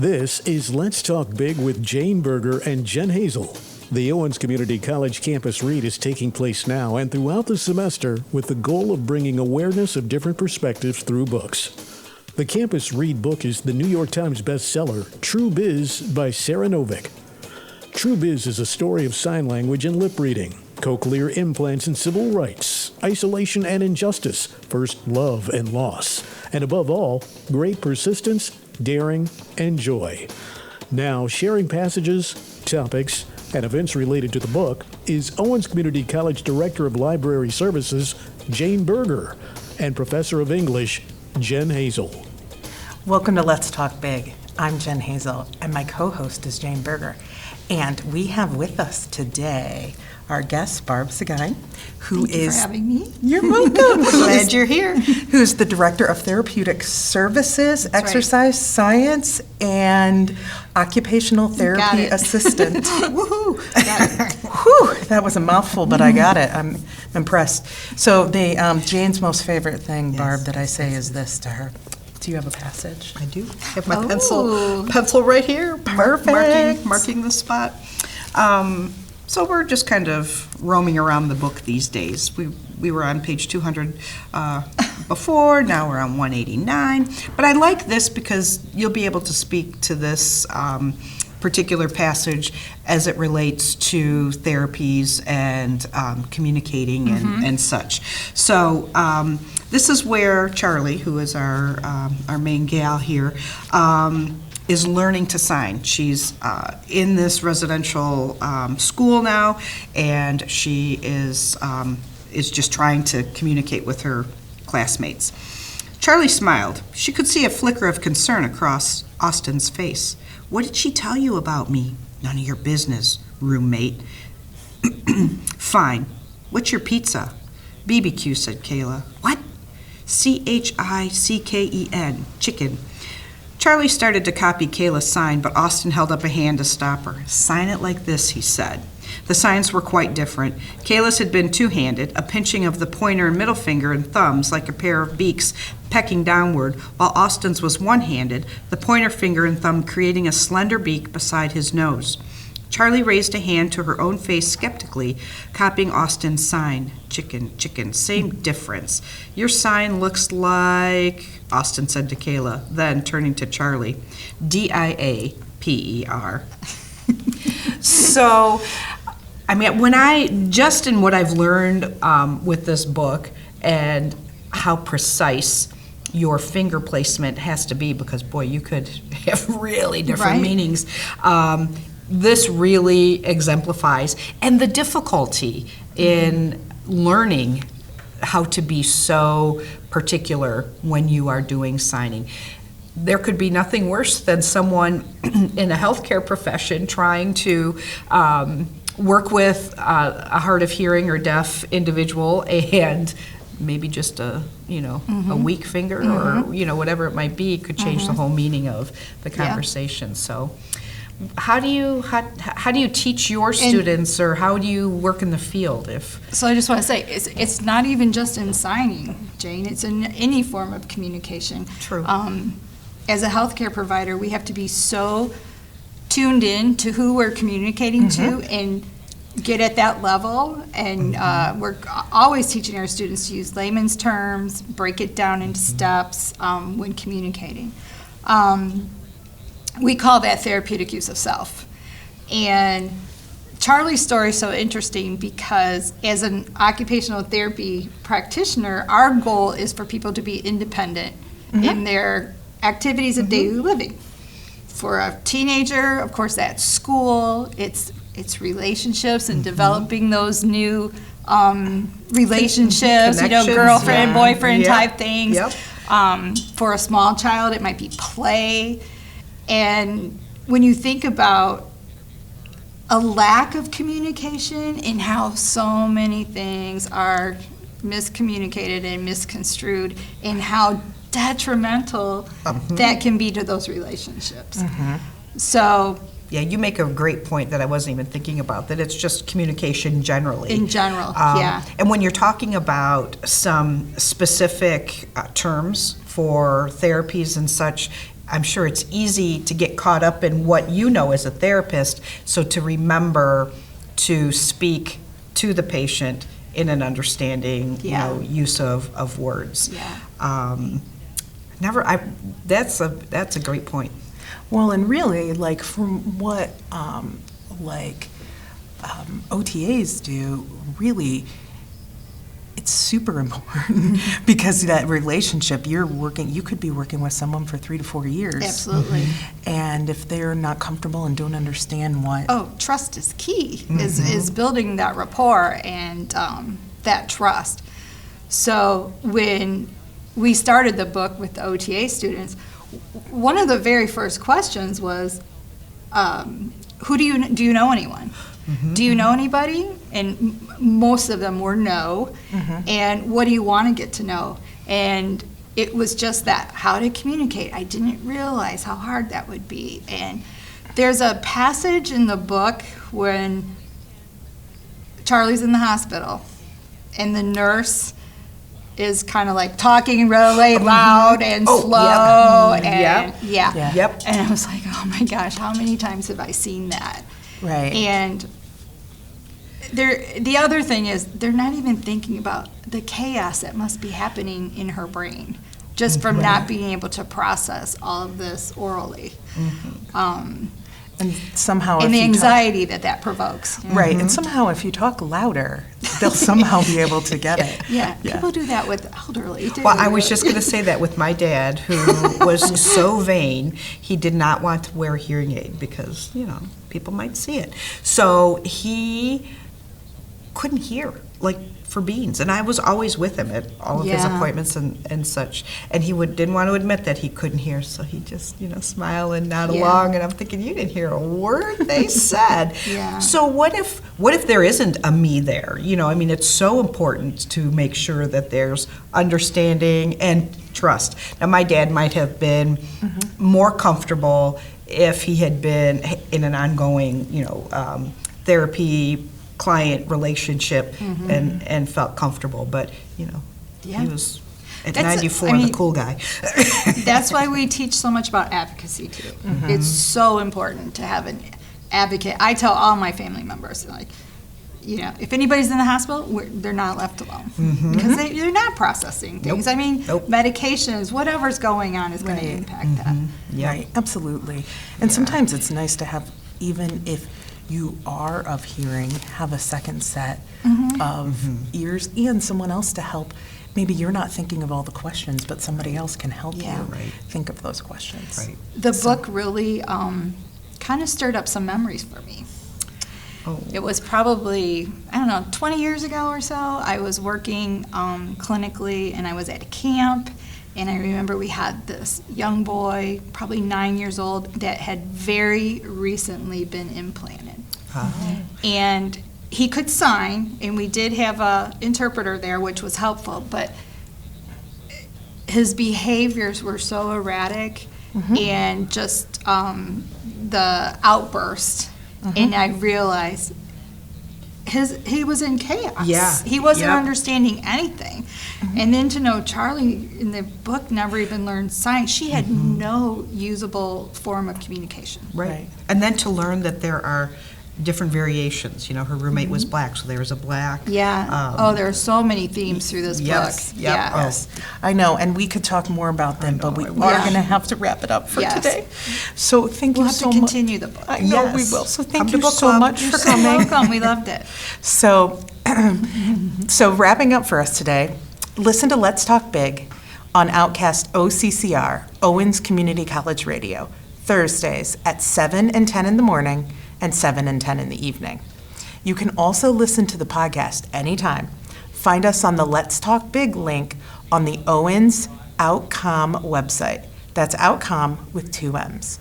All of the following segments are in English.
This is Let's Talk Big with Jane Berger and Jen Hazel. The Owens Community College Campus Read is taking place now and throughout the semester with the goal of bringing awareness of different perspectives through books. The Campus Read book is the New York Times bestseller, Tru Biz by Sara Novic. Tru Biz is a story of sign language and lip reading, cochlear implants and civil rights, isolation and injustice, first love and loss, and above all, great persistence, daring, and joy. Now, sharing passages, topics, and events related to the book is Owens Community College Director of Library Services, Jane Berger, and Professor of English, Jen Hazel. Welcome to Let's Talk Big. I'm Jen Hazel, and my co-host is Jane Berger. And we have with us today our guest, Barb Seguine, who Thank you for having me. You're welcome. Glad you're here. Who's the Director of Therapeutic Services, That's Exercise Science, and Occupational Therapy Assistant. Woohoo! Whew, that was a mouthful, but I got it. I'm impressed. So Jane's most favorite thing, Barb, that I say is this to her. Do you have a passage? I do. I have my pencil right here. Perfect. Marking the spot. So we're just kind of roaming around the book these days. We were on page 200 before, now we're on 189. But I like this because you'll be able to speak to this particular passage as it relates to therapies and communicating and such. So this is where Charlie, who is our main gal here, is learning to sign. She's in this residential school now, and she is just trying to communicate with her classmates. Charlie smiled. She could see a flicker of concern across Austin's face. What did she tell you about me? None of your business, roommate. Fine. What's your pizza? BBQ, said Kayla. What? CHICKEN, chicken. Charlie started to copy Kayla's sign, but Austin held up a hand to stop her. Sign it like this, he said. The signs were quite different. Kayla's had been two-handed, a pinching of the pointer and middle finger and thumbs like a pair of beaks pecking downward, while Austin's was one-handed, the pointer finger and thumb creating a slender beak beside his nose. Charlie raised a hand to her own face skeptically, copying Austin's sign. Chicken, chicken, same difference. Your sign looks like, Austin said to Kayla, then turning to Charlie, DIAPER. So, I mean, in what I've learned with this book and how precise your finger placement has to be, because boy, you could have really different meanings. This really exemplifies, and the difficulty in learning how to be so particular when you are doing signing. There could be nothing worse than someone in a healthcare profession trying to work with a hard of hearing or deaf individual and maybe just a weak finger or whatever it might be could change the whole meaning of the conversation. So how do you teach your students, or how do you work in the field? So I just want to say, it's not even just in signing, Jane. It's in any form of communication. True. As a healthcare provider, we have to be so tuned in to who we're communicating to and get at that level. And we're always teaching our students to use layman's terms, break it down into steps when communicating. We call that therapeutic use of self. And Charlie's story is so interesting because as an occupational therapy practitioner, our goal is for people to be independent in their activities of daily living. For a teenager, of course, that's school, it's relationships and developing those new relationships, girlfriend, boyfriend type things. For a small child, it might be play. And when you think about a lack of communication and how so many things are miscommunicated and misconstrued, and how detrimental that can be to those relationships. So Yeah, you make a great point that I wasn't even thinking about, that it's just communication generally. In general, yeah. And when you're talking about some specific terms for therapies and such, I'm sure it's easy to get caught up in what you know as a therapist, so to remember to speak to the patient in an understanding, use of words. Yeah. That's a great point. Well, and really, like, from what, OTAs do, really, it's super important because that relationship, you could be working with someone for 3 to 4 years. Absolutely. And if they're not comfortable and don't understand what... Oh, trust is key, is building that rapport and that trust. So when we started the book with the OTA students, one of the very first questions was, do you know anyone? Do you know anybody? And most of them were no. And what do you want to get to know? And it was just that, how to communicate. I didn't realize how hard that would be. And there's a passage in the book when Charlie's in the hospital and the nurse is kind of like talking really loud and slow. And Yep. And I was like, oh my gosh, how many times have I seen that? Right. And the other thing is, they're not even thinking about the chaos that must be happening in her brain, just from not being able to process all of this orally. And somehow, and the anxiety that provokes. Right, and somehow if you talk louder, they'll somehow be able to get it. Yeah, people do that with elderly, too. Well, I was just going to say that with my dad, who was so vain, he did not want to wear a hearing aid because, people might see it. So he couldn't hear, like, for beans. And I was always with him at all of his appointments and such. And he didn't want to admit that he couldn't hear, so he just, smile and nod along. And I'm thinking, you didn't hear a word they said. So what if there isn't a me there? It's so important to make sure that there's understanding and trust. Now, my dad might have been more comfortable if he had been in an ongoing, therapy client relationship and felt comfortable, but he was at 94 the cool guy. That's why we teach so much about advocacy too. It's so important to have an advocate. I tell all my family members, like, if anybody's in the hospital, they're not left alone because they're not processing things. Medications, whatever's going on is going to impact that. Right, absolutely. And sometimes it's nice to have, even if you are of hearing, have a second set of ears and someone else to help. Maybe you're not thinking of all the questions, but somebody else can help you think of those questions. Right. The book really kind of stirred up some memories for me. It was probably, 20 years ago or so. I was working clinically, and I was at a camp. And I remember we had this young boy, probably 9 years old, that had very recently been implanted. And he could sign, and we did have an interpreter there, which was helpful, but his behaviors were so erratic and just the outburst. And I realized he was in chaos. He wasn't understanding anything. And then to know Charlie in the book never even learned sign. She had no usable form of communication. Right. And then to learn that there are different variations. Her roommate was black, so there was a black. There are so many themes through this book. Yes. I know, and we could talk more about them, but we are going to have to wrap it up for today. So thank you so much. We'll have to continue the book. I know we will. So thank you so much for coming. You're so welcome. We loved it. So wrapping up for us today, listen to Let's Talk Big on Outcast OCCR, Owens Community College Radio, Thursdays at 7 and 10 in the morning and 7 and 10 in the evening. You can also listen to the podcast anytime. Find us on the Let's Talk Big link on the Owens Outcom website. That's Outcom with 2 M's.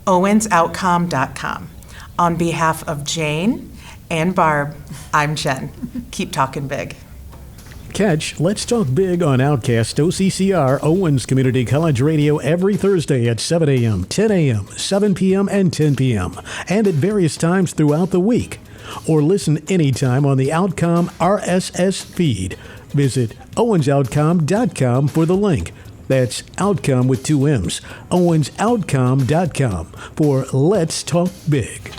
OwensOutcom.com. On behalf of Jane and Barb, I'm Jen. Keep talking big. Catch Let's Talk Big on Outcast OCCR Owens Community College Radio every Thursday at 7 a.m., 10 a.m., 7 p.m., and 10 p.m., and at various times throughout the week. Or listen anytime on the Outcom RSS feed. Visit owensoutcom.com for the link. That's outcome with 2 M's. OwensOutcome.com for Let's Talk Big.